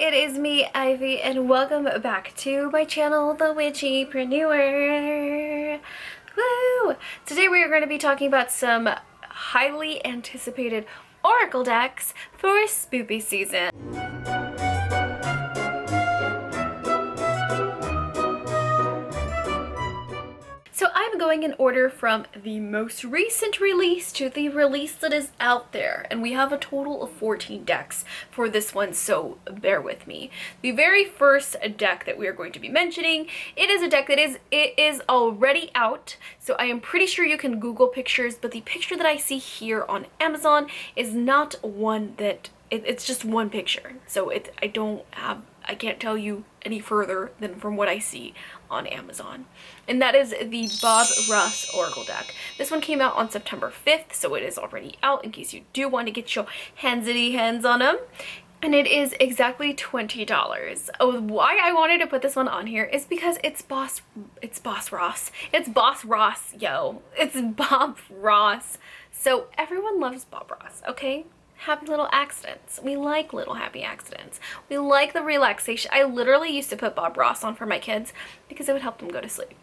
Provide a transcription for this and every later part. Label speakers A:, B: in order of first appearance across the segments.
A: it is me, Ivy, and welcome back to my channel, The Witchypreneur. Woo! Today we are going to be talking about some highly anticipated oracle decks for spooky season. So I'm going in order from the most recent release to the release that is out there, and we have a total of 14 decks for this one, so bear with me. The very first deck that we are going to be mentioning, it is a deck that is already out, so I am pretty sure you can Google pictures, but the picture that I see here on Amazon is not one that it's just one picture, so I can't tell you any further than from what I see on Amazon. And that is the Bob Ross Oracle deck. This one came out on September 5th, so it is already out in case you do want to get your hands on them. And it is exactly $20. Oh, why I wanted to put this one on here is because it's Boss Ross. It's Boss Ross, yo. It's Bob Ross. So everyone loves Bob Ross, okay? Happy little accidents. We like little happy accidents. We like the relaxation. I literally used to put Bob Ross on for my kids because it would help them go to sleep.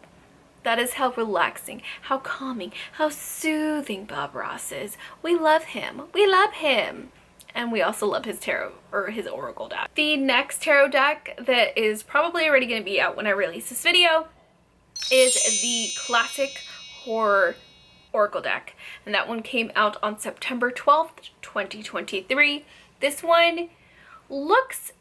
A: That is how relaxing, how calming, how soothing Bob Ross is. We love him. We love him. And we also love his tarot, or his oracle deck. The next tarot deck that is probably already going to be out when I release this video is the Classic Horror Oracle deck, and that one came out on September 12th, 2023. This one looks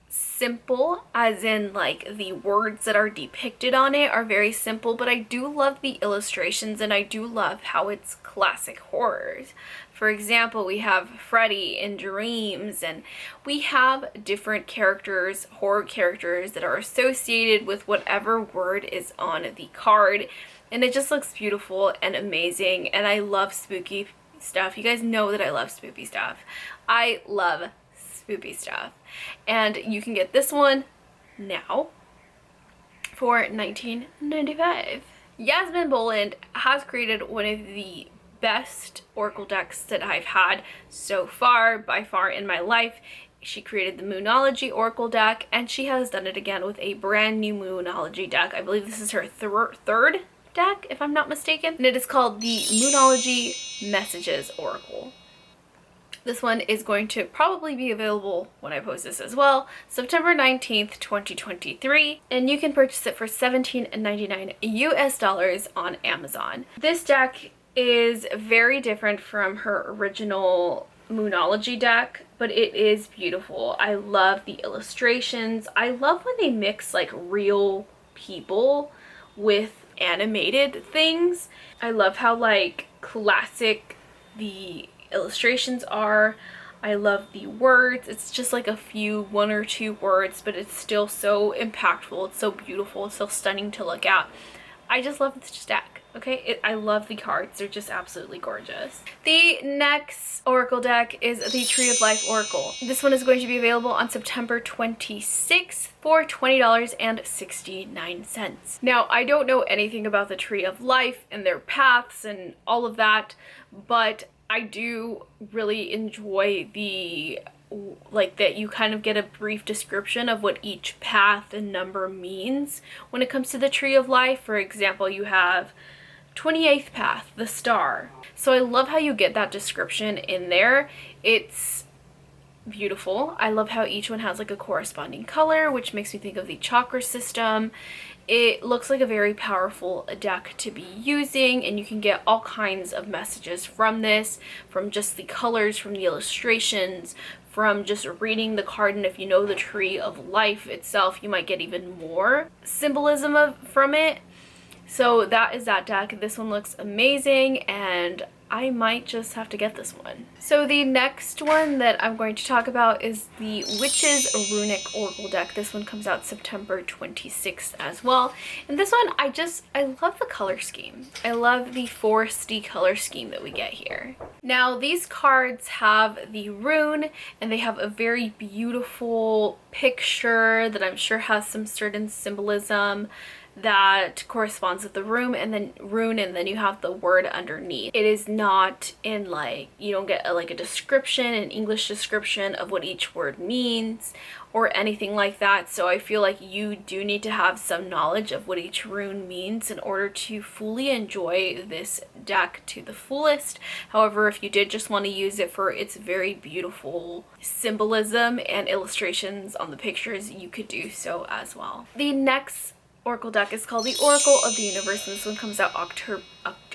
A: simple, as in like the words that are depicted on it are very simple, but I do love the illustrations and I do love how it's classic horrors. For example, we have Freddy in Dreams, and we have different characters, horror characters, that are associated with whatever word is on the card. And it just looks beautiful and amazing, and I love spooky stuff. You guys know that I love spooky stuff. I love spooky stuff. And you can get this one now for $19.95. Yasmin Boland has created one of the best oracle decks that I've had so far, by far, in my life. She created the Moonology Oracle deck, and she has done it again with a brand new Moonology deck. I believe this is her third deck, if I'm not mistaken, and it is called the Moonology Messages Oracle. This one is going to probably be available when I post this as well, September 19th, 2023, and you can purchase it for $17.99 US on Amazon. This deck is very different from her original Moonology deck, but it is beautiful. I love the illustrations. I love when they mix like real people with animated things. I love how like classic the illustrations are. I love the words. It's just like one or two words, but it's still so impactful. It's so beautiful. It's so stunning to look at. I just love this deck. Okay, I love the cards. They're just absolutely gorgeous. The next oracle deck is the Tree of Life Oracle. This one is going to be available on September 26th for $20.69. Now, I don't know anything about the Tree of Life and their paths and all of that, but I do really enjoy that you kind of get a brief description of what each path and number means when it comes to the Tree of Life. For example, you have 28th path, the star. So I love how you get that description in there. It's beautiful. I love how each one has like a corresponding color, which makes me think of the chakra system. It looks like a very powerful deck to be using, and you can get all kinds of messages from this, from just the colors, from the illustrations, from just reading the card, and if you know the Tree of Life itself, you might get even more symbolism from it. So that is that deck. This one looks amazing, and I might just have to get this one. So the next one that I'm going to talk about is the Witch's Runic Oracle deck. This one comes out September 26th as well. And this one, I love the color scheme. I love the foresty color scheme that we get here. Now, these cards have the rune, and they have a very beautiful picture that I'm sure has some certain symbolism. that corresponds with the rune, and then you have the word underneath. It is not in like, you don't get like a description, an English description of what each word means or anything like that. So I feel like you do need to have some knowledge of what each rune means in order to fully enjoy this deck to the fullest. However, if you did just want to use it for its very beautiful symbolism and illustrations on the pictures, you could do so as well. The next Oracle deck is called the Oracle of the Universe, and this one comes out October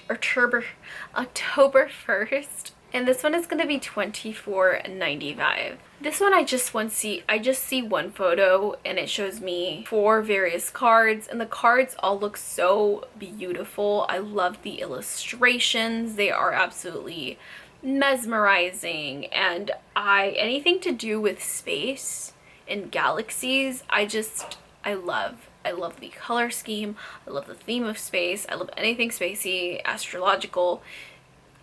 A: 1st. And this one is going to be $24.95. This one I just see one photo and it shows me 4 various cards, and the cards all look so beautiful. I love the illustrations. They are absolutely mesmerizing, and anything to do with space and galaxies, I love the color scheme. I love the theme of space. I love anything spacey, astrological.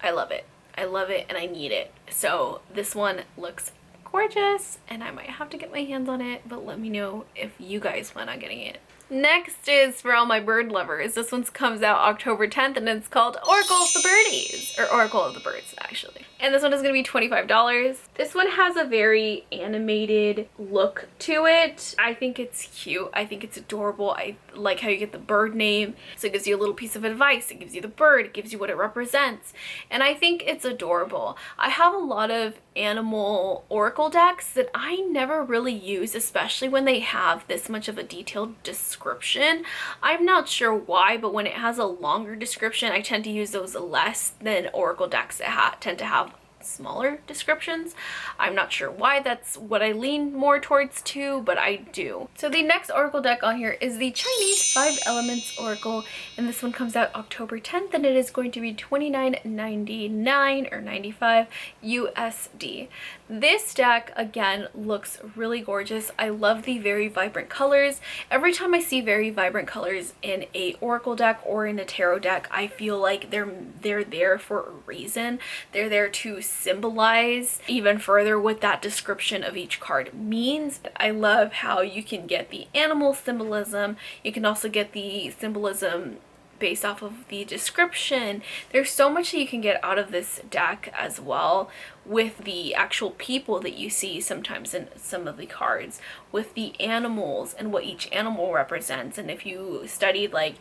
A: I love it and I need it. So this one looks gorgeous and I might have to get my hands on it, but let me know if you guys plan on getting it. Next is for all my bird lovers. This one comes out October 10th and it's called Oracle of the Birdies, or Oracle of the Birds actually. And this one is going to be $25. This one has a very animated look to it. I think it's cute. I think it's adorable. I like how you get the bird name. So it gives you a little piece of advice. It gives you the bird. It gives you what it represents. And I think it's adorable. I have a lot of animal oracle decks that I never really use, especially when they have this much of a detailed description. I'm not sure why, but when it has a longer description, I tend to use those less than oracle decks that tend to have smaller descriptions. I'm not sure why. That's what I lean more towards too, but I do. So the next oracle deck on here is the Chinese 5 Elements Oracle, and this one comes out October 10th and it is going to be $29.99 or 95 USD. This deck again looks really gorgeous. I love the very vibrant colors. Every time I see very vibrant colors in a oracle deck or in a tarot deck, I feel like they're there for a reason. They're there to symbolize even further what that description of each card means. I love how you can get the animal symbolism. You can also get the symbolism based off of the description. There's so much that you can get out of this deck as well, with the actual people that you see sometimes in some of the cards, with the animals and what each animal represents. And if you studied like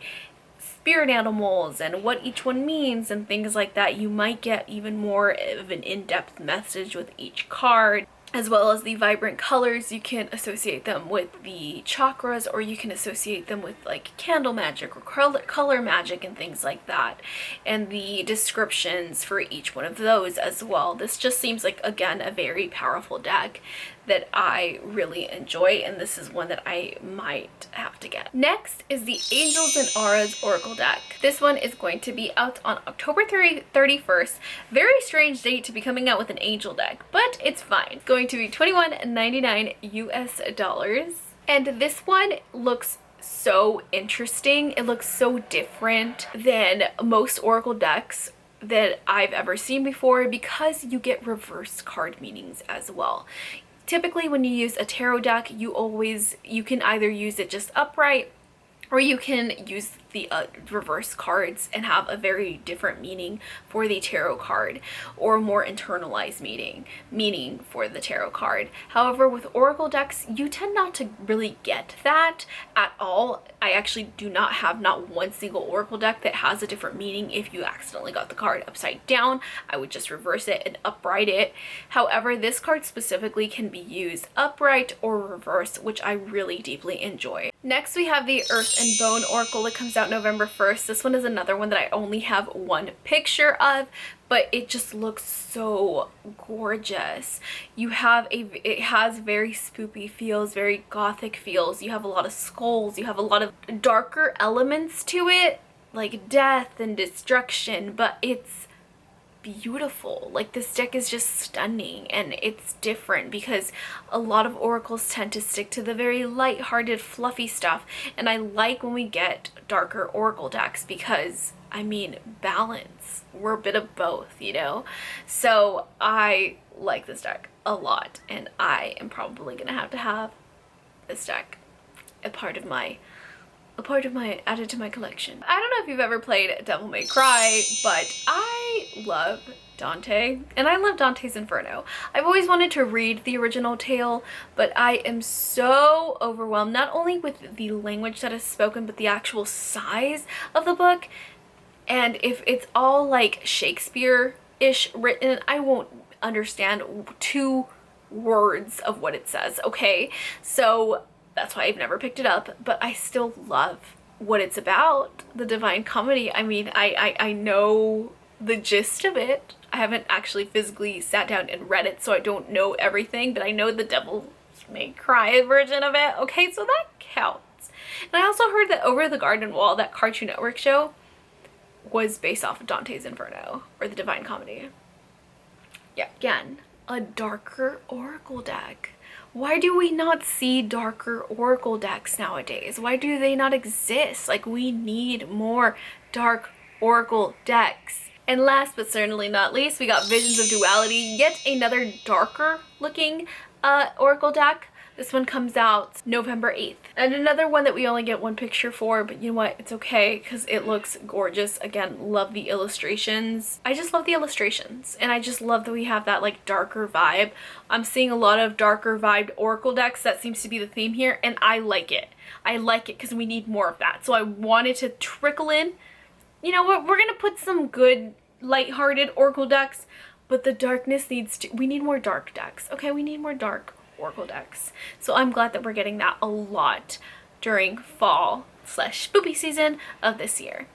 A: spirit animals and what each one means and things like that, you might get even more of an in-depth message with each card. As well as the vibrant colors, you can associate them with the chakras, or you can associate them with like candle magic or color magic and things like that, and the descriptions for each one of those as well. This just seems like, again, a very powerful deck that I really enjoy, and this is one that I might have to get. Next is the Angels and Auras Oracle deck. This one is going to be out on October 31st. Very strange date to be coming out with an angel deck, but it's fine. It's going to be $21.99 US dollars. And this one looks so interesting. It looks so different than most oracle decks that I've ever seen before, because you get reverse card meanings as well. Typically when you use a tarot deck, you can either use it just upright, or you can use the reverse cards and have a very different meaning for the tarot card, or more internalized meaning for the tarot card. However, with oracle decks, you tend not to really get that at all. I actually do not have not one single oracle deck that has a different meaning. If you accidentally got the card upside down, I would just reverse it and upright it. However, this card specifically can be used upright or reverse, which I really deeply enjoy. Next, we have the Earth and Bone Oracle that comes out November 1st. This one is another one that I only have one picture of, but it just looks so gorgeous. It has very spoopy feels, very gothic feels. You have a lot of skulls. You have a lot of darker elements to it, like death and destruction, but it's beautiful. Like, this deck is just stunning, and it's different because a lot of oracles tend to stick to the very light-hearted, fluffy stuff, and I like when we get darker oracle decks because, I mean, balance. We're a bit of both, you know? So I like this deck a lot, and I am probably gonna have to have this deck a part of my a part of my, added to my collection. I don't know if you've ever played Devil May Cry, but I love Dante, and I love Dante's Inferno. I've always wanted to read the original tale, but I am so overwhelmed, not only with the language that is spoken, but the actual size of the book. And if it's all like Shakespeare-ish written, I won't understand 2 words of what it says, okay? So that's why I've never picked it up, but I still love what it's about. The Divine Comedy, I mean, I know the gist of it. I haven't actually physically sat down and read it, so I don't know everything, but I know the Devil May Cry version of it, okay? So that counts. And I also heard that Over the Garden Wall, that Cartoon Network show, was based off of Dante's Inferno, or the Divine Comedy. Yeah, again, a darker oracle deck. Why do we not see darker oracle decks nowadays? Why do they not exist? Like, we need more dark oracle decks. And last but certainly not least, we got Visions of Duality, yet another darker looking oracle deck. This one comes out November 8th. And another one that we only get 1 picture for, but you know what? It's okay because it looks gorgeous. Again, love the illustrations. I just love the illustrations. And I just love that we have that like darker vibe. I'm seeing a lot of darker vibed oracle decks. That seems to be the theme here, and I like it. I like it because we need more of that. So I wanted to trickle in. You know what? We're going to put some good lighthearted oracle decks, but the darkness needs to, we need more dark decks. Okay, we need more dark oracle decks. So I'm glad that we're getting that a lot during fall / spoopy season of this year.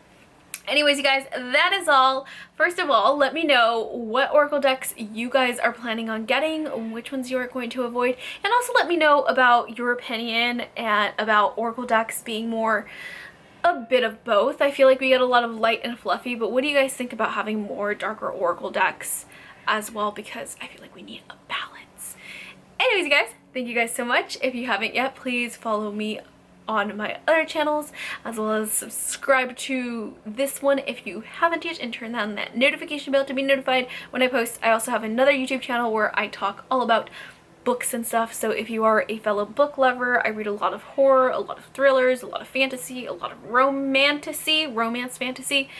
A: Anyways, you guys, that is all. First of all, let me know what oracle decks you guys are planning on getting, which ones you are going to avoid, and also let me know about your opinion and about oracle decks being more a bit of both. I feel like we get a lot of light and fluffy, but what do you guys think about having more darker oracle decks as well? Because I feel like we need a balance. Anyways, you guys, thank you guys so much. If you haven't yet, please follow me on my other channels, as well as subscribe to this one if you haven't yet, and turn on that notification bell to be notified when I post. I also have another YouTube channel where I talk all about books and stuff, so if you are a fellow book lover, I read a lot of horror, a lot of thrillers, a lot of fantasy, a lot of romance fantasy.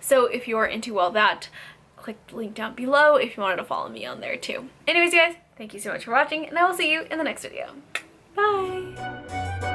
A: So if you are into all that, click the link down below if you wanted to follow me on there too. Anyways, you guys, thank you so much for watching, and I will see you in the next video. Bye!